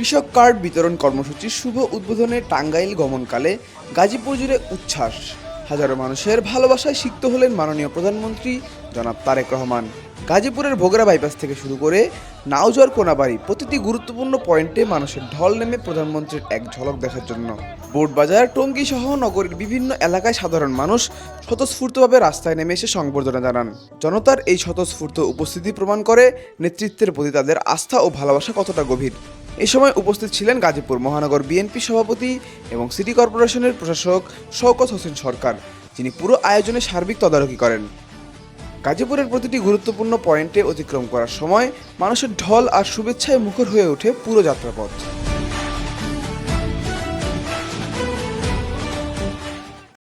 কৃষক কার্ড বিতরণ কর্মসূচির শুভ উদ্বোধনে টাঙ্গাইল গমনকালে গাজীপুর জুড়ে উচ্ছ্বাস। হাজারো মানুষের ভালোবাসায় সিক্ত হলেন মাননীয় প্রধানমন্ত্রী জনাব তারেক রহমান। গাজীপুরের ভোগড়া বাইপাস থেকে শুরু করে নাওজর কোনাবাড়ি প্রতিটি গুরুত্বপূর্ণ পয়েন্টে মানুষের ঢল নেমে প্রধানমন্ত্রীর এক ঝলক দেখার জন্য। বোটবাজার, টঙ্গী সহ নগরীর বিভিন্ন এলাকায় সাধারণ মানুষ স্বতঃস্ফূর্তভাবে রাস্তায় নেমে এসে সংবর্ধনা জানান। জনতার এই স্বতঃস্ফূর্ত উপস্থিতি প্রমাণ করে নেতৃত্বের প্রতি তাদের আস্থা ও ভালোবাসা কতটা গভীর। এ সময় উপস্থিত ছিলেন গাজীপুর মহানগর বিএনপি সভাপতি এবং সিটি কর্পোরেশনের প্রশাসক শওকত হোসেন সরকার, যিনি পুরো আয়োজনে সার্বিক তদারকি করেন। গাজীপুরের প্রতিটি গুরুত্বপূর্ণ পয়েন্টে অতিক্রম করার সময় মানুষের ঢল আর শুভেচ্ছায় মুখর হয়ে ওঠে পুরো যাত্রাপথ।